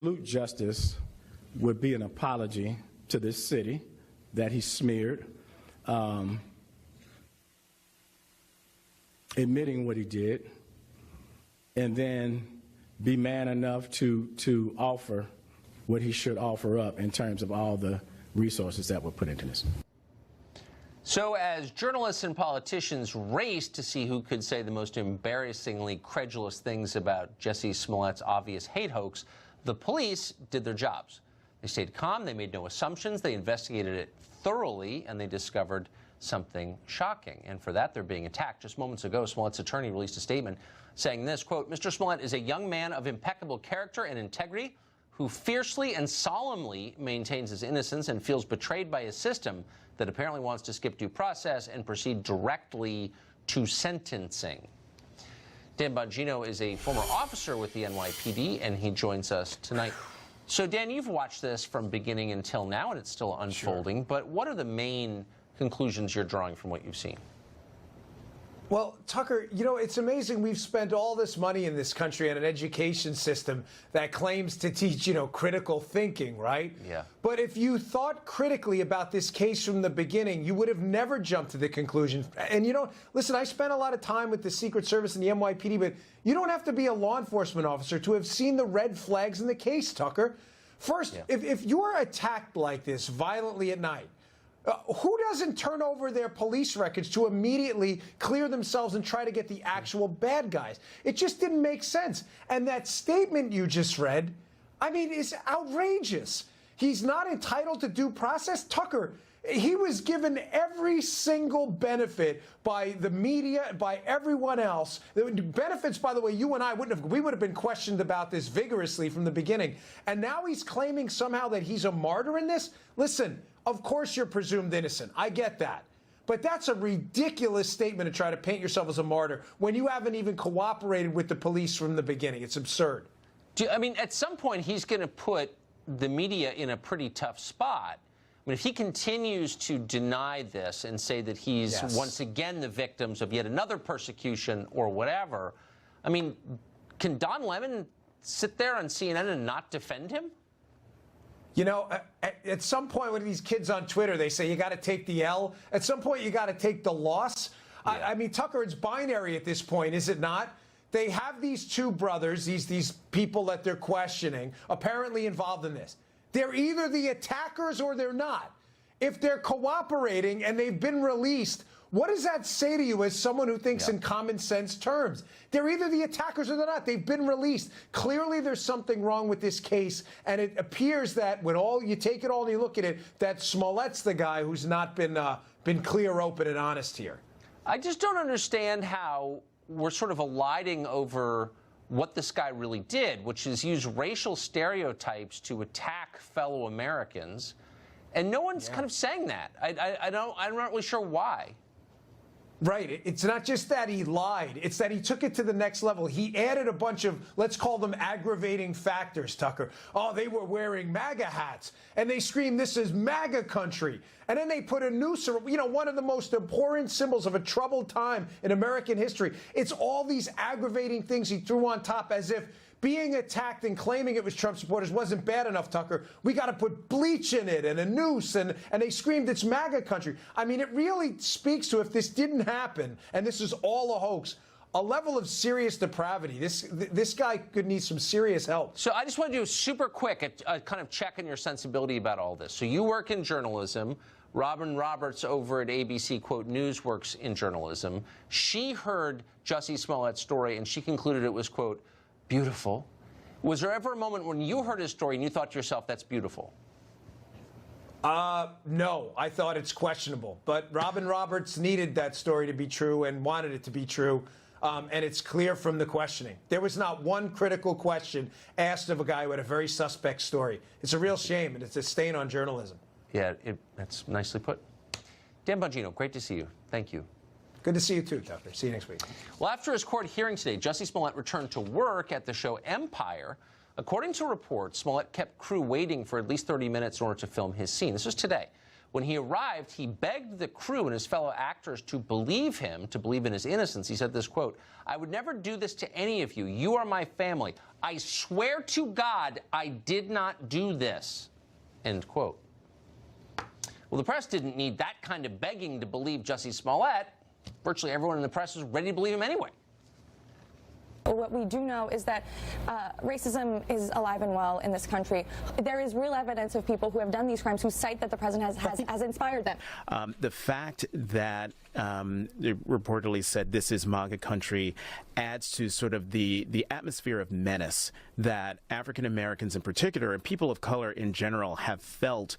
Absolute justice would be an apology to this city that he smeared, admitting what he did, and then be man enough to offer what he should offer up in terms of all the resources that were put into this. So as journalists and politicians raced to see who could say the most embarrassingly credulous things about Jussie Smollett's obvious hate hoax, the police did their jobs. They stayed calm, they made no assumptions, they investigated it thoroughly, and they discovered something shocking. And for that, they're being attacked. Just moments ago, Smollett's attorney released a statement saying this, quote, "Mr. Smollett is a young man of impeccable character and integrity who fiercely and solemnly maintains his innocence and feels betrayed by a system that apparently wants to skip due process and proceed directly to sentencing." Dan Bongino is a former officer with the NYPD, and he joins us tonight. So, Dan, you've watched this from beginning until now, and it's still unfolding. Sure. But what are the main conclusions you're drawing from what you've seen? Well, Tucker, you know, it's amazing we've spent all this money in this country on an education system that claims to teach, critical thinking, right? Yeah. But if you thought critically about this case from the beginning, you would have never jumped to the conclusion. And, listen, I spent a lot of time with the Secret Service and the NYPD, but you don't have to be a law enforcement officer to have seen the red flags in the case, Tucker. First, if you're attacked like this violently at night, who doesn't turn over their police records to immediately clear themselves and try to get the actual bad guys? It just didn't make sense. And that statement you just read, is outrageous. He's not entitled to due process. Tucker, he was given every single benefit by the media, by everyone else. The benefits, by the way, you and I would have been questioned about this vigorously from the beginning. And now he's claiming somehow that he's a martyr in this? Listen, of course you're presumed innocent. I get that. But that's a ridiculous statement to try to paint yourself as a martyr when you haven't even cooperated with the police from the beginning. It's absurd. At some point, he's going to put the media in a pretty tough spot. If he continues to deny this and say that he's once again the victims of yet another persecution or whatever, can Don Lemon sit there on CNN and not defend him? At some point with these kids on Twitter, they say you got to take the L. At some point, you got to take the loss. Yeah. Tucker, it's binary at this point, is it not? They have these two brothers, these people that they're questioning, apparently involved in this. They're either the attackers or they're not. If they're cooperating and they've been released, what does that say to you as someone who thinks in common sense terms? They're either the attackers or they're not. They've been released. Clearly, there's something wrong with this case, and it appears that when you take it all and you look at it, that Smollett's the guy who's not been clear, open, and honest here. I just don't understand how we're sort of eliding over what this guy really did, which is use racial stereotypes to attack fellow Americans, and no one's kind of saying that. I'm not really sure why. Right. It's not just that he lied. It's that he took it to the next level. He added a bunch of, let's call them aggravating factors, Tucker. Oh, they were wearing MAGA hats, and they screamed, "This is MAGA country." And then they put a noose, one of the most abhorrent symbols of a troubled time in American history. It's all these aggravating things he threw on top as if being attacked and claiming it was Trump supporters wasn't bad enough, Tucker. We got to put bleach in it and a noose, and they screamed it's MAGA country. It really speaks to, if this didn't happen, and this is all a hoax, a level of serious depravity. This guy could need some serious help. So I just want to do super quick a kind of check on your sensibility about all this. So you work in journalism. Robin Roberts over at ABC, quote, News works in journalism. She heard Jussie Smollett's story, and she concluded it was, quote, beautiful. Was there ever a moment when you heard his story and you thought to yourself, that's beautiful? No, I thought it's questionable. But Robin Roberts needed that story to be true and wanted it to be true. And it's clear from the questioning. There was not one critical question asked of a guy who had a very suspect story. It's a real shame, and it's a stain on journalism. Yeah, that's nicely put. Dan Bongino, great to see you. Thank you. Good to see you too, Tucker. See you next week. Well, after his court hearing today, Jussie Smollett returned to work at the show Empire. According to reports, Smollett kept crew waiting for at least 30 minutes in order to film his scene. This was today. When he arrived, he begged the crew and his fellow actors to believe him, to believe in his innocence. He said this, quote, "I would never do this to any of you. You are my family. I swear to God I did not do this," end quote. Well, the press didn't need that kind of begging to believe Jussie Smollett. Virtually everyone in the press was ready to believe him anyway. What we do know is that racism is alive and well in this country. There is real evidence of people who have done these crimes who cite that the president has inspired them. The fact that they reportedly said this is MAGA country adds to sort of the atmosphere of menace that African Americans in particular and people of color in general have felt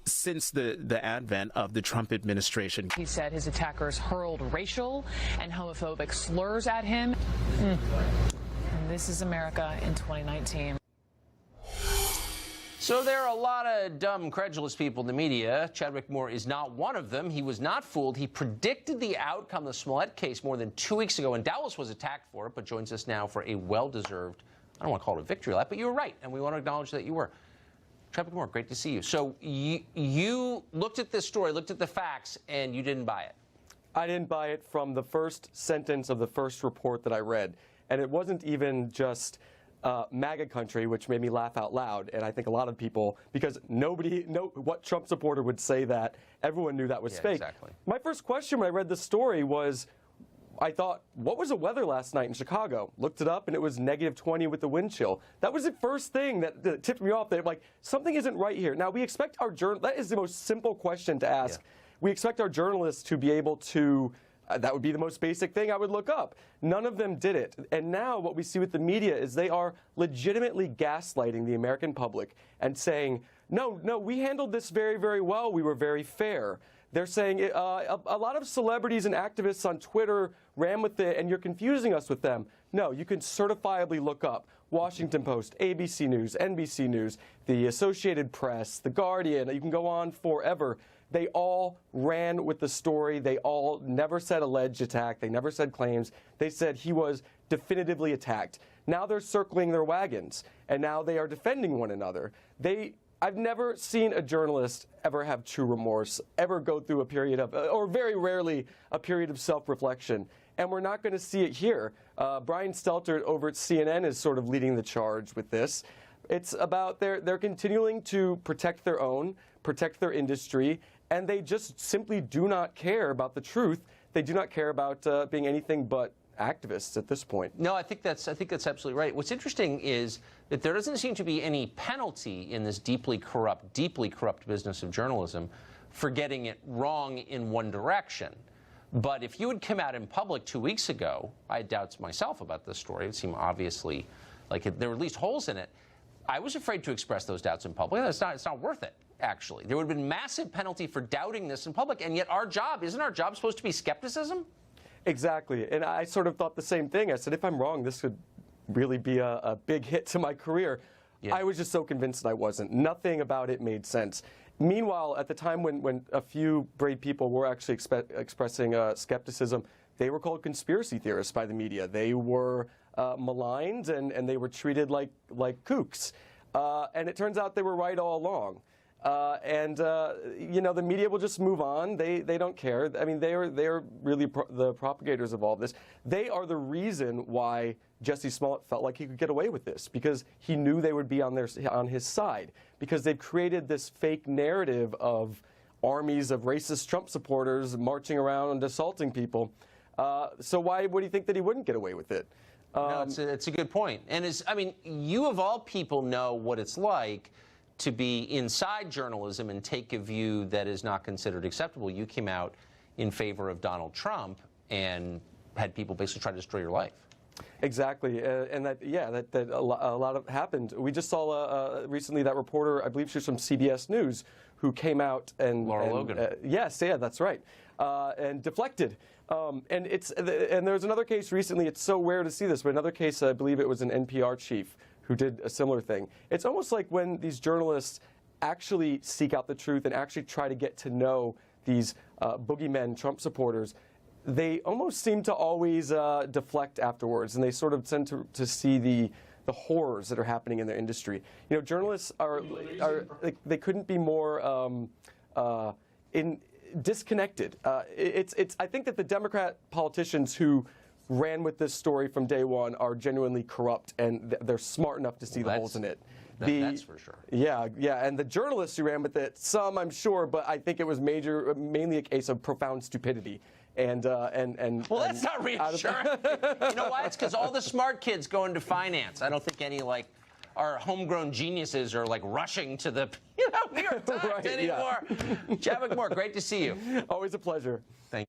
since the advent of the Trump administration. He said his attackers hurled racial and homophobic slurs at him. And this is America in 2019. So there are a lot of dumb, credulous people in the media. Chadwick Moore is not one of them. He was not fooled. He predicted the outcome of the Smollett case more than 2 weeks ago, and Dallas was attacked for it, but joins us now for a well-deserved, I don't want to call it a victory lap, but you were right, and we want to acknowledge that you were. Chadwick Moore, great to see you. So you looked at this story, looked at the facts, and you didn't buy it. I didn't buy it from the first sentence of the first report that I read. And it wasn't even just MAGA country, which made me laugh out loud. And I think a lot of people, because what Trump supporter would say that, everyone knew that was fake. Exactly. My first question when I read the story was, I thought, what was the weather last night in Chicago? Looked it up, and it was -20 with the wind chill. That was the first thing that tipped me off. That like something isn't right here. Now we expect our that is the most simple question to ask. Yeah. We expect our journalists to be able to. That would be the most basic thing I would look up. None of them did it. And now what we see with the media is they are legitimately gaslighting the American public and saying, no, we handled this very, very well. We were very fair. They're saying a lot of celebrities and activists on Twitter ran with it, and you're confusing us with them. No, you can certifiably look up Washington Post, ABC News, NBC News, the Associated Press, The Guardian. You can go on forever. They all ran with the story. They all never said alleged attack. They never said claims. They said he was definitively attacked. Now they're circling their wagons, and now they are defending one another. I've never seen a journalist ever have true remorse, ever go through a period of, or very rarely, a period of self-reflection. And we're not going to see it here. Brian Stelter over at CNN is sort of leading the charge with this. It's about they're continuing to protect their own, protect their industry, and they just simply do not care about the truth. They do not care about being anything but activists at this point. No, I think that's absolutely right. What's interesting is that there doesn't seem to be any penalty in this deeply corrupt business of journalism for getting it wrong in one direction. But if you had come out in public 2 weeks ago, I had doubts myself about this story. It seemed obviously like there were at least holes in it. I was afraid to express those doubts in public. It's not worth it, actually. There would have been massive penalty for doubting this in public, and yet isn't our job supposed to be skepticism? Exactly, and I sort of thought the same thing. I said, if I'm wrong, this could really be a big hit to my career. Yeah. I was just so convinced that I wasn't. Nothing about it made sense. Meanwhile, at the time when a few brave people were actually expressing skepticism, they were called conspiracy theorists by the media. They were maligned and they were treated like kooks. And it turns out they were right all along. The media will just move on. They don't care. I mean, they are really the propagators of all this. They are the reason why Jussie Smollett felt like he could get away with this, because he knew they would be on his side, because they've created this fake narrative of armies of racist Trump supporters marching around and assaulting people. So why would he think that he wouldn't get away with it? No, it's a good point. And you of all people know what it's like to be inside journalism and take a view that is not considered acceptable. You came out in favor of Donald Trump and had people basically try to destroy your life. Exactly, and that a lot of happened. We just saw recently that reporter, I believe she was from CBS News, who came out and Laura Logan. Yes, yeah, that's right, and deflected. And there's another case recently. It's so rare to see this, but another case, I believe it was an NPR chief who did a similar thing. It's almost like when these journalists actually seek out the truth and actually try to get to know these boogeymen Trump supporters, they almost seem to always deflect afterwards, and they sort of tend to see the horrors that are happening in their industry. You know, journalists are they couldn't be more disconnected. I think that the Democrat politicians who ran with this story from day one are genuinely corrupt, and they're smart enough to see the holes in it. That's for sure. Yeah, and the journalists who ran with it, some I'm sure, but I think it was mainly a case of profound stupidity. Well, that's not reassuring. You know why? It's because all the smart kids go into finance. I don't think any our homegrown geniuses are rushing to the New York Times anymore. Yeah. Chad McMoore, great to see you. Always a pleasure. Thank you.